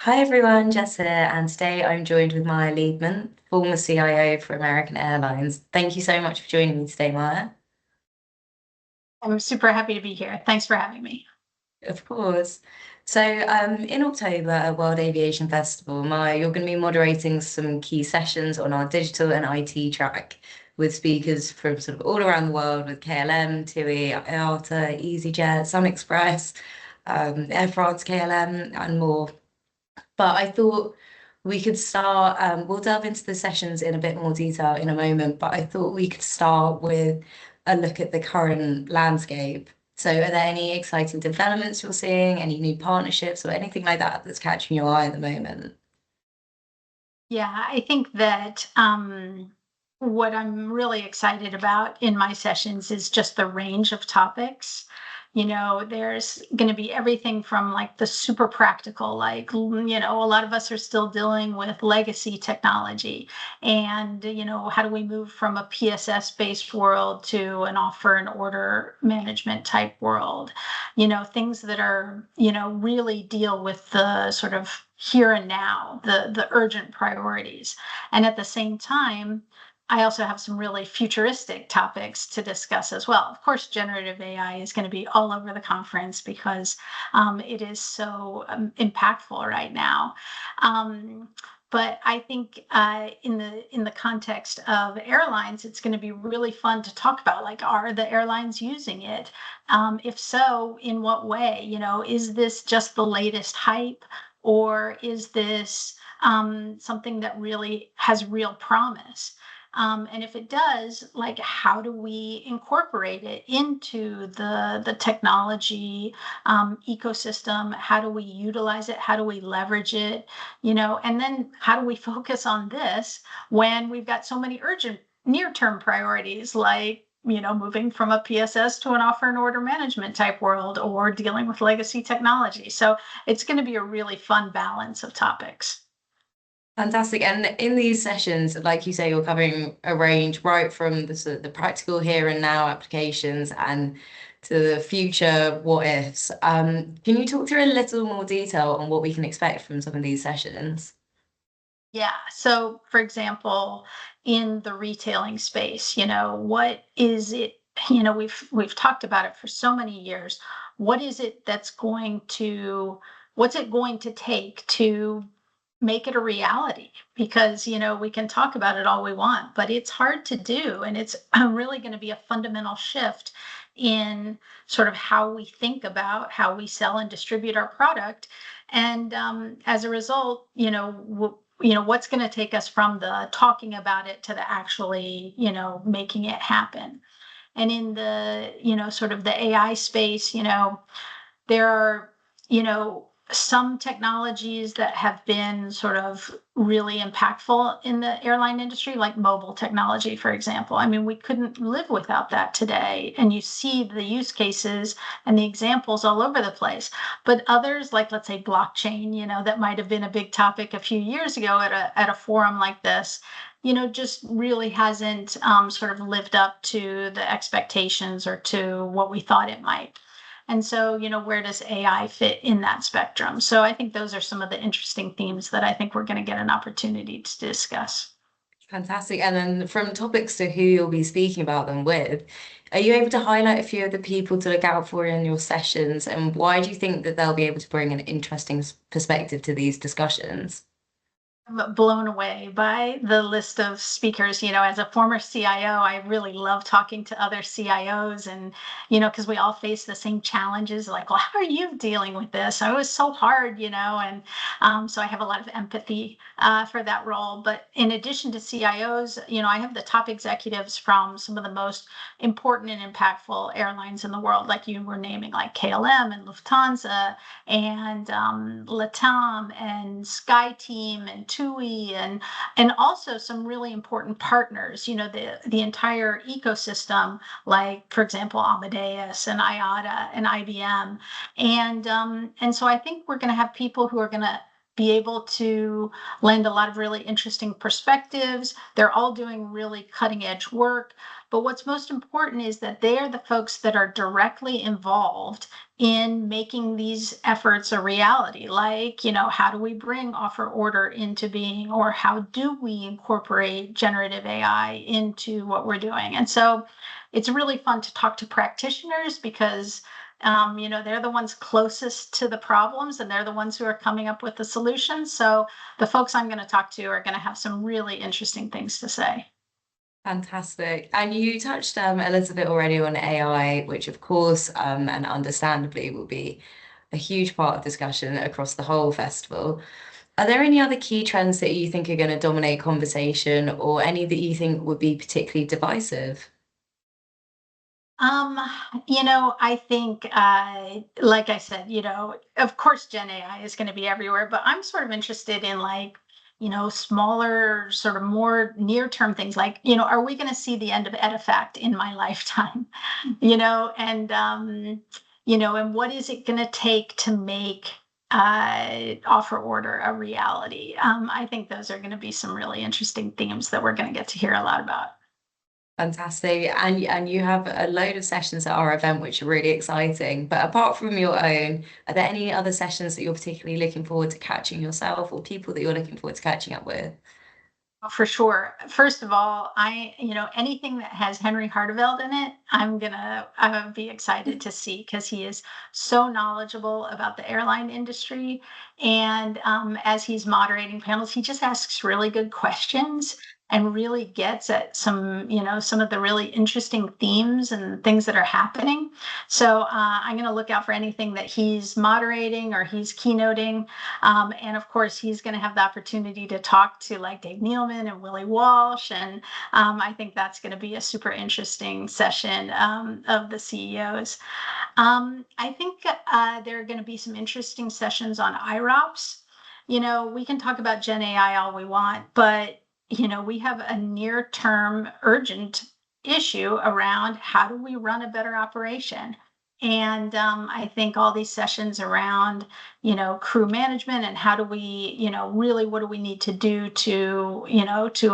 Hi everyone, Jess here, and today I'm joined with Maya Leibman, former CIO for American Airlines. Thank you so much for joining me today, Maya. I'm super happy to be here. Thanks for having me. Of course. In October at World Aviation Festival, Maya, you're going to be moderating some key sessions on our digital and IT track with speakers from sort of all around the world with KLM, TUI, IATA, EasyJet, Sun Express, Air France, KLM, and more. But I thought we could start, we'll delve into the sessions in a bit more detail in a moment, but I thought we could start with a look at the current landscape. So, are there any exciting developments you're seeing, any new partnerships, or anything like that that's catching your eye at the moment? Yeah, I think that what I'm really excited about in my sessions is just the range of topics. There's going to be everything from like the super practical, like, a lot of us are still dealing with legacy technology. And, how do we move from a PSS based world to an offer and order management type world? Things that are, really deal with the sort of here and now, the urgent priorities. And at the same time, I also have some really futuristic topics to discuss as well. Of course, generative AI is going to be all over the conference because it is so impactful right now. Um, but I think in the context of airlines, it's going to be really fun to talk about. Like, are the airlines using it? If so, in what way? Is this just the latest hype, or is this something that really has real promise? And if it does, like, how do we incorporate it into the technology ecosystem? How do we utilize it? How do we leverage it? And then how do we focus on this when we've got so many urgent near-term priorities, like moving from a PSS to an offer and order management type world, or dealing with legacy technology. So it's going to be a really fun balance of topics. Fantastic. And in these sessions, like you say, you're covering a range right from the sort of the practical here and now applications and to the future what ifs. Can you talk through a little more detail on what we can expect from some of these sessions? Yeah. So, for example, in the retailing space, what is it? We've talked about it for so many years. What is it that's going to, what's it going to take to make it a reality? Because, we can talk about it all we want, but it's hard to do. And it's really going to be a fundamental shift in sort of how we think about how we sell and distribute our product. And as a result, what's going to take us from the talking about it to the actually, making it happen. And in the, sort of the AI space, there are, some technologies that have been sort of really impactful in the airline industry, like mobile technology, for example. I mean, we couldn't live without that today. And you see the use cases and the examples all over the place. But others, like, let's say blockchain, that might have been a big topic a few years ago at a forum like this, just really hasn't sort of lived up to the expectations or to what we thought it might. And so, where does AI fit in that spectrum? So I think those are some of the interesting themes that I think we're going to get an opportunity to discuss. Fantastic. And then from topics to who you'll be speaking about them with, are you able to highlight a few of the people to look out for in your sessions? And why do you think that they'll be able to bring an interesting perspective to these discussions? Blown away by the list of speakers. As a former CIO, I really love talking to other CIOs, and, because we all face the same challenges, like, well, how are you dealing with this? Oh, it was so hard, and so I have a lot of empathy for that role. But in addition to CIOs, I have the top executives from some of the most important and impactful airlines in the world, like you were naming, like KLM and Lufthansa and Latam and SkyTeam and TUI, and also some really important partners. The entire ecosystem, like, for example, Amadeus and IATA and IBM, and so I think we're going to have people who are going to be able to lend a lot of really interesting perspectives. They're all doing really cutting edge work, But what's most important is that they are the folks that are directly involved in making these efforts a reality. Like, how do we bring offer order into being, or how do we incorporate generative AI into what we're doing? And so it's really fun to talk to practitioners because they're the ones closest to the problems and they're the ones who are coming up with the solutions. So the folks I'm going to talk to are going to have some really interesting things to say. Fantastic. And you touched a little bit already on AI, which of course and understandably will be a huge part of discussion across the whole festival. Are there any other key trends that you think are going to dominate conversation or any that you think would be particularly divisive? Um, I think, like I said, of course, Gen AI is going to be everywhere, but I'm sort of interested in like, smaller, sort of more near-term things like, are we going to see the end of EdiFact in my lifetime? And what is it going to take to make offer order a reality? I think those are going to be some really interesting themes that we're going to get to hear a lot about. Fantastic. And you have a load of sessions at our event, which are really exciting. But apart from your own, are there any other sessions that you're particularly looking forward to catching yourself or people that you're looking forward to catching up with? For sure. First of all, anything that has Henry Harteveld in it, I would be excited to see because he is so knowledgeable about the airline industry. And as he's moderating panels, he just asks really good questions and really gets at some of the really interesting themes and things that are happening. So I'm going to look out for anything that he's moderating or he's keynoting. And of course, he's going to have the opportunity to talk to like Dave Nealman and Willie Walsh. And I think that's going to be a super interesting session of the CEOs. I think there are going to be some interesting sessions on IROPS. We can talk about Gen AI all we want, but we have a near term urgent issue around how do we run a better operation. And I think all these sessions around, crew management and how do we, really what do we need to do to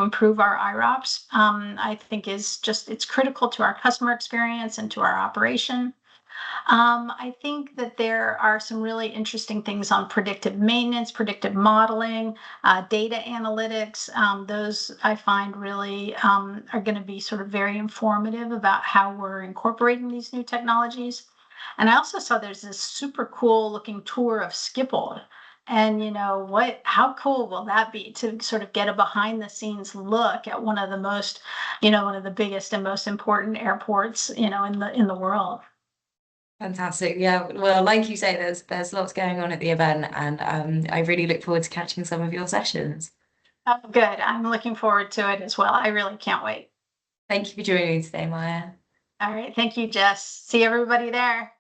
improve our IROPS, I think it's critical to our customer experience and to our operation. I think that there are some really interesting things on predictive maintenance, predictive modeling, data analytics. Those I find really are going to be sort of very informative about how we're incorporating these new technologies. And I also saw there's this super cool looking tour of Schiphol. And how cool will that be to sort of get a behind the scenes look at one of the biggest and most important airports, in the world. Fantastic. Yeah. Well, like you say, there's lots going on at the event, and I really look forward to catching some of your sessions. Oh, good. I'm looking forward to it as well. I really can't wait. Thank you for joining me today, Maya. All right. Thank you, Jess. See everybody there.